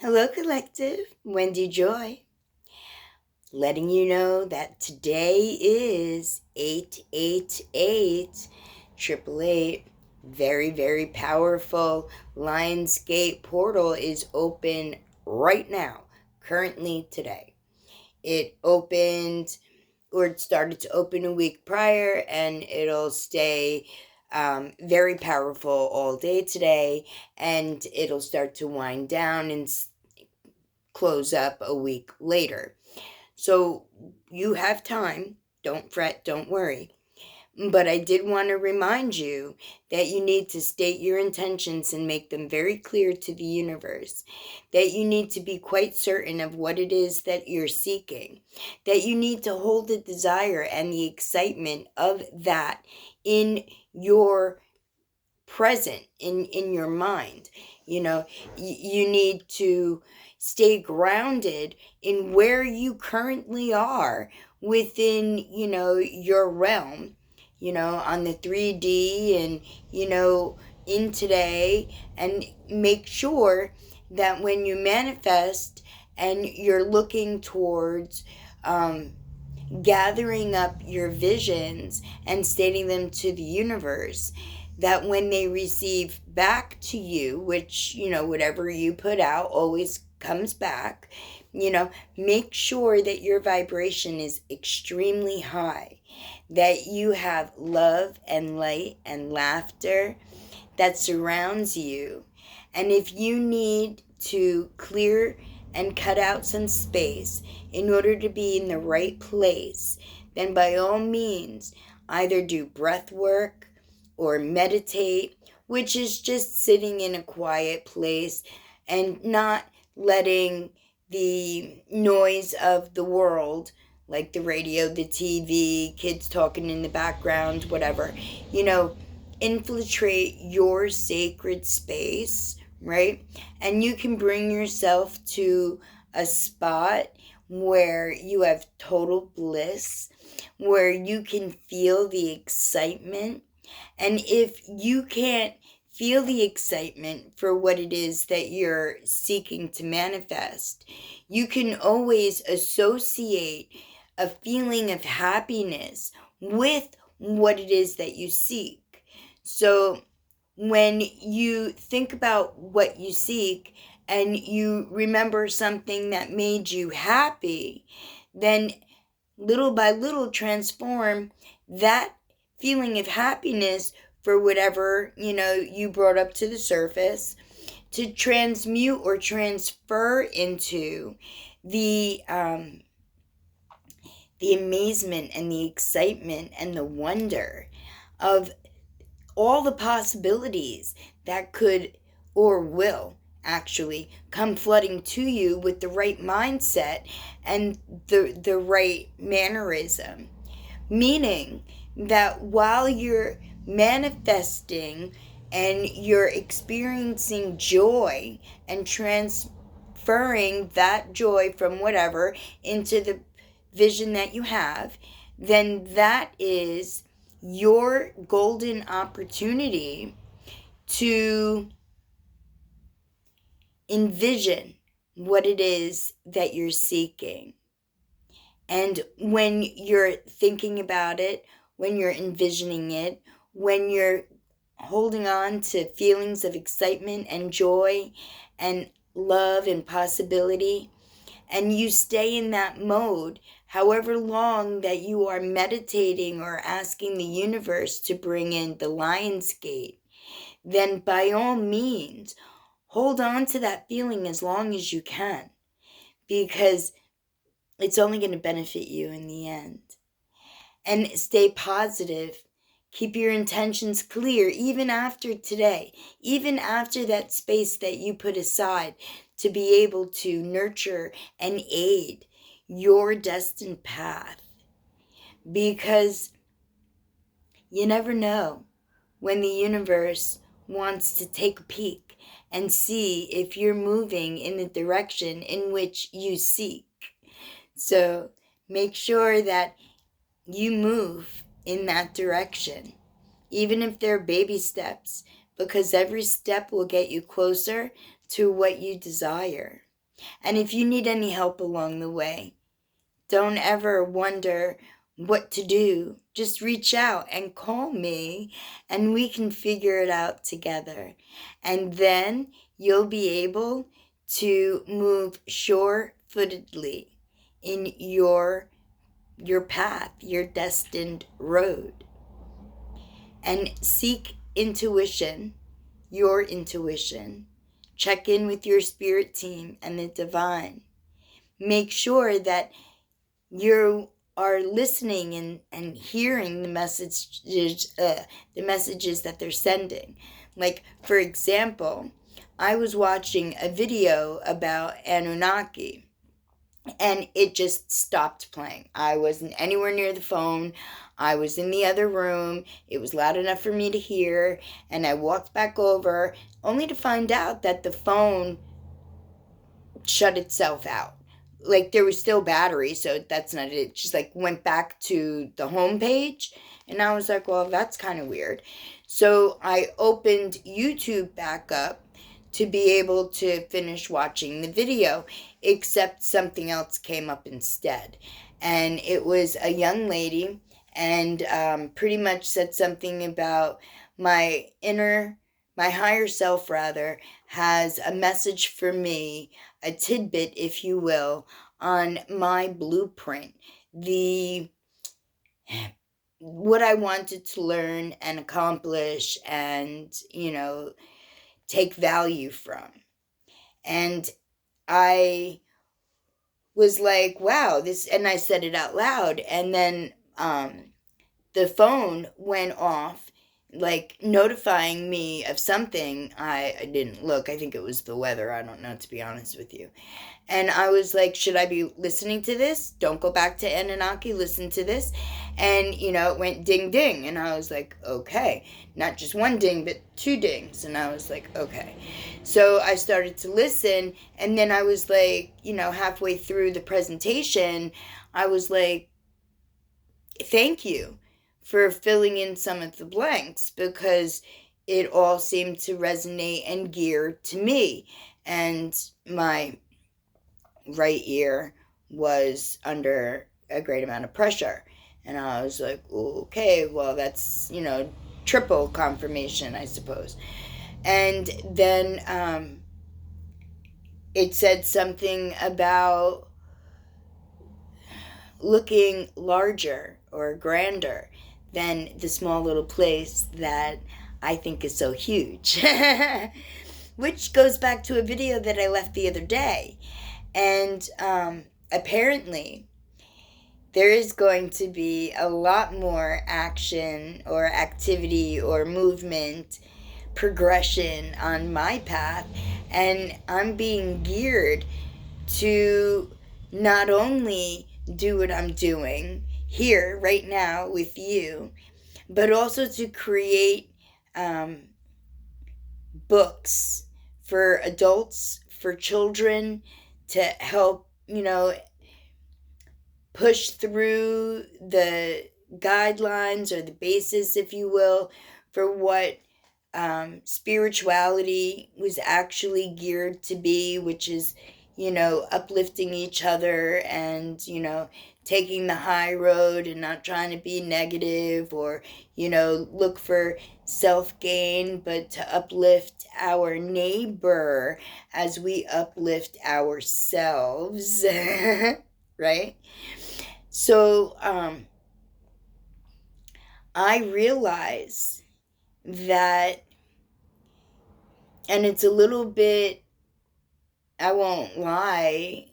Hello, Collective. Wendy Joy, letting you know that today is 888 888. Very, very powerful. Lionsgate portal is open right now, currently today. It opened, or it started to open a week prior, and it'll stay very powerful all day today, and it'll start to wind down and close up a week later. So you have time. Don't fret, don't worry. But I did want to remind you that you need to state your intentions and make them very clear to the universe. That you need to be quite certain of what it is that you're seeking. That you need to hold the desire and the excitement of that in your present, in your mind. You need to stay grounded in where you currently are within your realm, on the 3D, and in today, and make sure that when you manifest and you're looking towards gathering up your visions and stating them to the universe, that when they receive back to you, which, whatever you put out always comes back, make sure that your vibration is extremely high, that you have love and light and laughter that surrounds you. And if you need to clear and cut out some space in order to be in the right place, then by all means, either do breath work or meditate, which is just sitting in a quiet place and not letting the noise of the world, like the radio, the TV, kids talking in the background, whatever, infiltrate your sacred space, right? And you can bring yourself to a spot where you have total bliss, where you can feel the excitement. And if you can't feel the excitement for what it is that you're seeking to manifest, you can always associate a feeling of happiness with what it is that you seek. So when you think about what you seek and you remember something that made you happy, then little by little transform that feeling of happiness for whatever, you brought up to the surface, to transmute or transfer into the amazement and the excitement and the wonder of all the possibilities that could or will actually come flooding to you with the right mindset and the right mannerism. Meaning that while you're manifesting and you're experiencing joy and transferring that joy from whatever into the vision that you have, then that is your golden opportunity to envision what it is that you're seeking. And when you're thinking about it, when you're envisioning it, when you're holding on to feelings of excitement and joy and love and possibility, and you stay in that mode, however long that you are meditating or asking the universe to bring in the Lion's Gate, then by all means, hold on to that feeling as long as you can, because it's only going to benefit you in the end. And stay positive. Keep your intentions clear, even after today, even after that space that you put aside to be able to nurture and aid your destined path. Because you never know when the universe wants to take a peek and see if you're moving in the direction in which you seek. So make sure that you move in that direction, even if they're baby steps, because every step will get you closer to what you desire. And if you need any help along the way, don't ever wonder what to do. Just reach out and call me, and we can figure it out together. And then you'll be able to move sure-footedly in your path, your destined road. And seek intuition, your intuition. Check in with your spirit team and the divine. Make sure that you are listening and hearing the messages that they're sending. Like, for example, I was watching a video about Anunnaki, and it just stopped playing. I wasn't anywhere near the phone. I was in the other room. It was loud enough for me to hear, and I walked back over only to find out that the phone shut itself out. Like, there was still battery, so that's not it. It just like went back to the home page, and I was like, well, that's kind of weird. So I opened YouTube back up to be able to finish watching the video, except something else came up instead. And it was a young lady, and pretty much said something about my higher self, rather, has a message for me, a tidbit, if you will, on my blueprint, what I wanted to learn and accomplish and, take value from. And I was like, wow, and I said it out loud, and then the phone went off, like notifying me of something. I didn't look. I think it was the weather. I don't know, to be honest with you. And I was like, should I be listening to this? Don't go back to Anunnaki. Listen to this. And, it went ding, ding. And I was like, okay. Not just one ding, but 2 dings. And I was like, okay. So I started to listen. And then I was like, halfway through the presentation, I was like, thank you for filling in some of the blanks, because it all seemed to resonate and gear to me. And my right ear was under a great amount of pressure. And I was like, okay, well, that's, triple confirmation, I suppose. And then it said something about looking larger or grander than the small little place that I think is so huge. Which goes back to a video that I left the other day. And apparently there is going to be a lot more action or activity or movement, progression on my path. And I'm being geared to not only do what I'm doing here right now with you, but also to create books for adults, for children, to help, push through the guidelines or the basis, if you will, for what spirituality was actually geared to be, which is, uplifting each other and, taking the high road and not trying to be negative or, look for self-gain, but to uplift our neighbor as we uplift ourselves, right? So I realize that, and it's a little bit, I won't lie,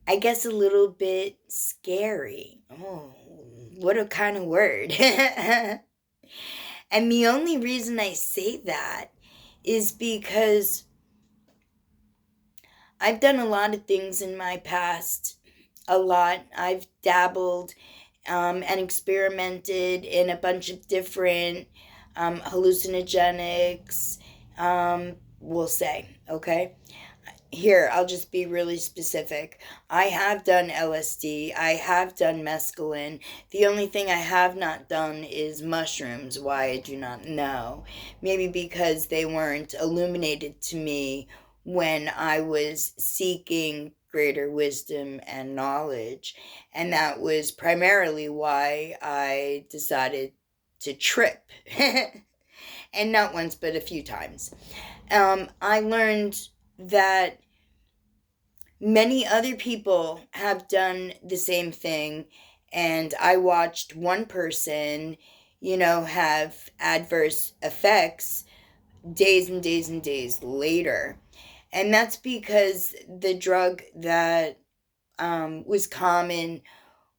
I guess a little bit scary. Oh, what a kind of word. And the only reason I say that is because I've done a lot of things in my past. A lot. I've dabbled and experimented in a bunch of different hallucinogenics, we'll say, okay? Here, I'll just be really specific. I have done LSD. I have done mescaline. The only thing I have not done is mushrooms. Why, I do not know. Maybe because they weren't illuminated to me when I was seeking greater wisdom and knowledge. And that was primarily why I decided to trip. And not once, but a few times. I learned that many other people have done the same thing, and I watched one person, have adverse effects days and days and days later. And that's because the drug that was common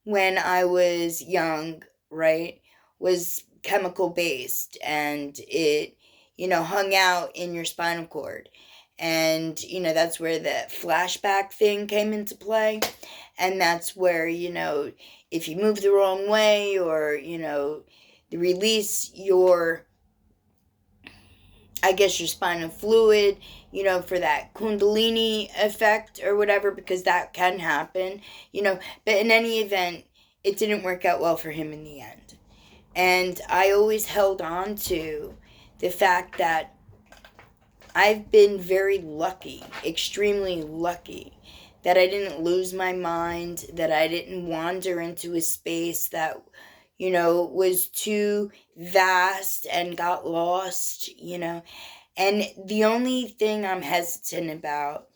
when I was young, right, was chemical based, and it, hung out in your spinal cord. And, that's where the flashback thing came into play. And that's where, if you move the wrong way, or, release your, I guess, your spinal fluid, for that Kundalini effect or whatever, because that can happen, But in any event, it didn't work out well for him in the end. And I always held on to the fact that I've been very lucky, extremely lucky, that I didn't lose my mind, that I didn't wander into a space that, was too vast and got lost, And the only thing I'm hesitant about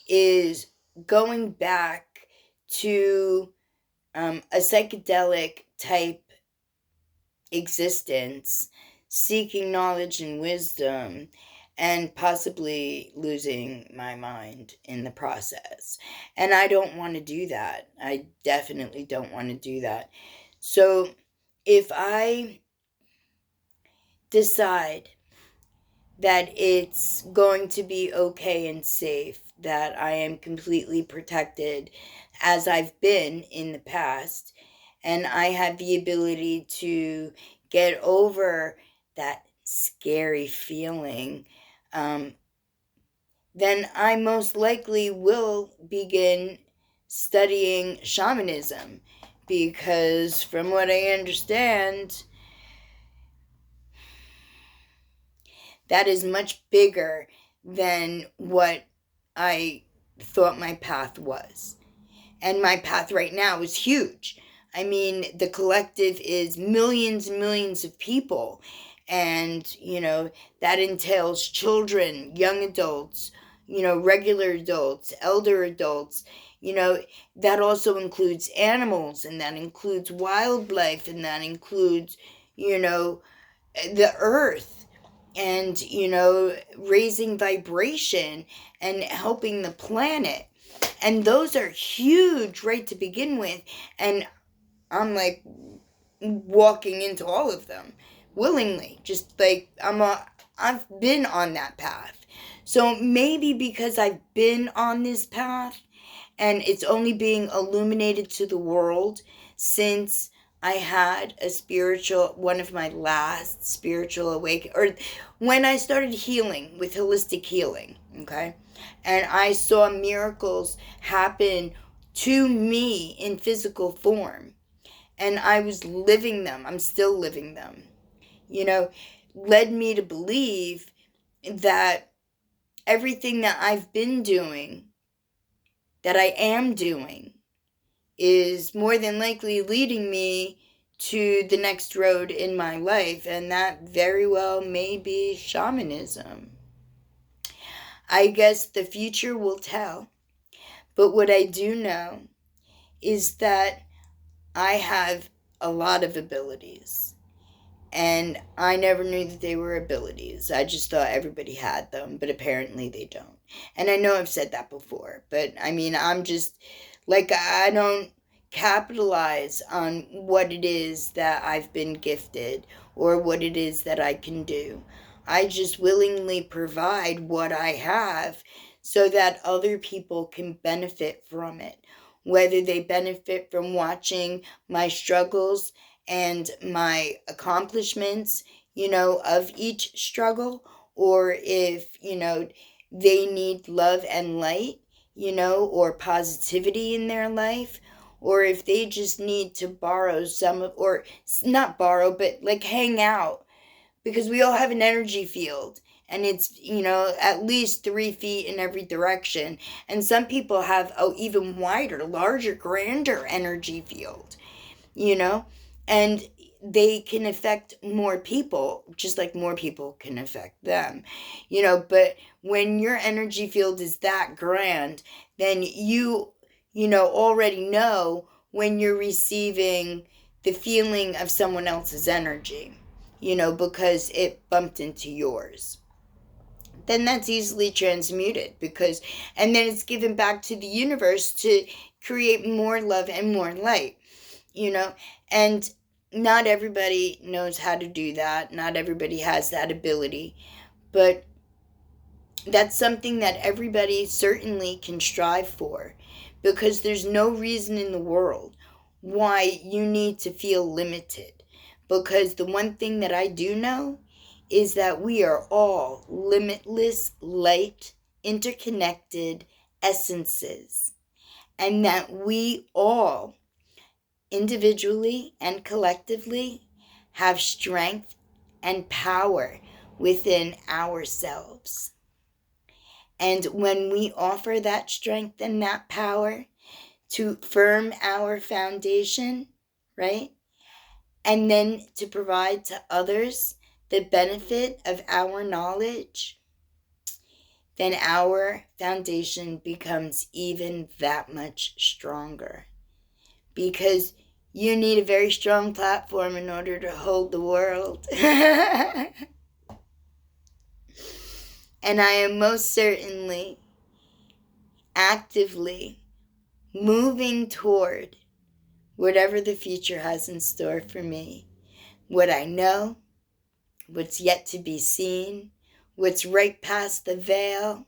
is going back to a psychedelic type existence, seeking knowledge and wisdom, and possibly losing my mind in the process. And I don't want to do that. I definitely don't want to do that. So if I decide that it's going to be okay and safe, that I am completely protected as I've been in the past, and I have the ability to get over that scary feeling, then I most likely will begin studying shamanism, because from what I understand, that is much bigger than what I thought my path was. And my path right now is huge. I mean, the collective is millions and millions of people. And, that entails children, young adults, regular adults, elder adults. That also includes animals, and that includes wildlife, and that includes, the earth, and, raising vibration and helping the planet. And those are huge right to begin with. And I'm like walking into all of them willingly. Just like I've been on that path. So maybe because I've been on this path and it's only being illuminated to the world since I had one of my last spiritual awakening, or when I started healing with holistic healing, okay? And I saw miracles happen to me in physical form. And I was living them. I'm still living them. Led me to believe that everything that I've been doing, that I am doing, is more than likely leading me to the next road in my life. And that very well may be shamanism. I guess the future will tell. But what I do know is that I have a lot of abilities. And I never knew that they were abilities. I just thought everybody had them, but apparently they don't. And I know I've said that before, but I mean, I'm just like, I don't capitalize on what it is that I've been gifted or what it is that I can do. I just willingly provide what I have so that other people can benefit from it, whether they benefit from watching my struggles and my accomplishments, of each struggle, or if, they need love and light, or positivity in their life, or if they just need to borrow or not borrow, but like hang out, because we all have an energy field, and it's, at least 3 feet in every direction. And some people have a even wider, larger, grander energy field, and they can affect more people, just like more people can affect them, but when your energy field is that grand, then you already know when you're receiving the feeling of someone else's energy, because it bumped into yours. Then that's easily transmuted, and then it's given back to the universe to create more love and more light, and not everybody knows how to do that. Not everybody has that ability, but that's something that everybody certainly can strive for, because there's no reason in the world why you need to feel limited. Because the one thing that I do know is that we are all limitless, light, interconnected essences, and that we all, individually and collectively, have strength and power within ourselves. And when we offer that strength and that power to firm our foundation, right? And then to provide to others the benefit of our knowledge, then our foundation becomes even that much stronger. Because you need a very strong platform in order to hold the world. And I am most certainly actively moving toward whatever the future has in store for me. What I know, what's yet to be seen, what's right past the veil,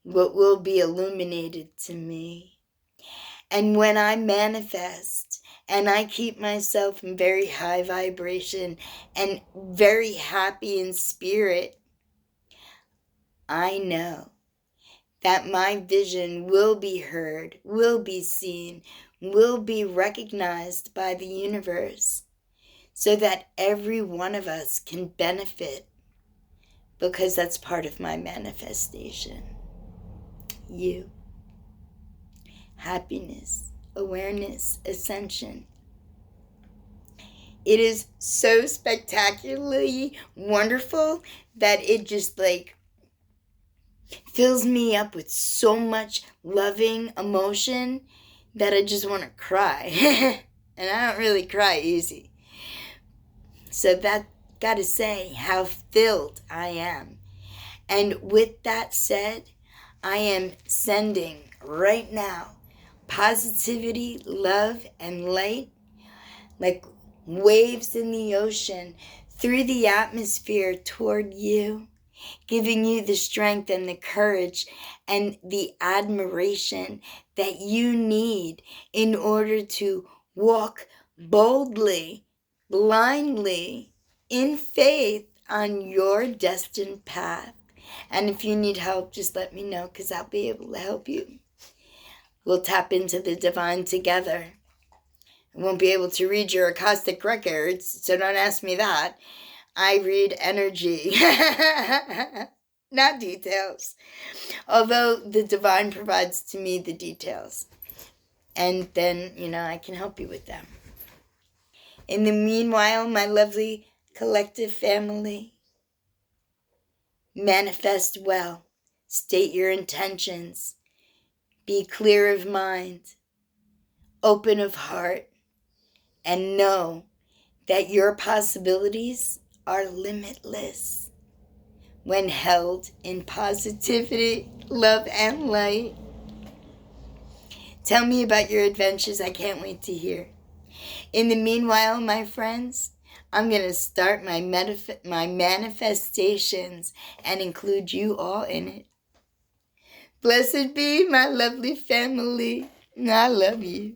what will be illuminated to me. And when I manifest and I keep myself in very high vibration and very happy in spirit, I know that my vision will be heard, will be seen, will be recognized by the universe, so that every one of us can benefit, because that's part of my manifestation. You. Happiness, awareness, ascension. It is so spectacularly wonderful that it just fills me up with so much loving emotion that I just want to cry. And I don't really cry easy. So that gotta say how filled I am. And with that said, I am sending right now positivity, love, and light like waves in the ocean through the atmosphere toward you, giving you the strength and the courage and the admiration that you need in order to walk boldly, blindly, in faith on your destined path. And if you need help, just let me know, because I'll be able to help you. We'll tap into the divine together. I won't be able to read your Akashic records, so don't ask me that. I read energy, not details. Although the divine provides to me the details. And then, I can help you with them. In the meanwhile, my lovely collective family, manifest well. State your intentions. Be clear of mind, open of heart, and know that your possibilities are limitless when held in positivity, love, and light. Tell me about your adventures. I can't wait to hear. In the meanwhile, my friends, I'm going to start my manifestations and include you all in it. Blessed be my lovely family. I love you.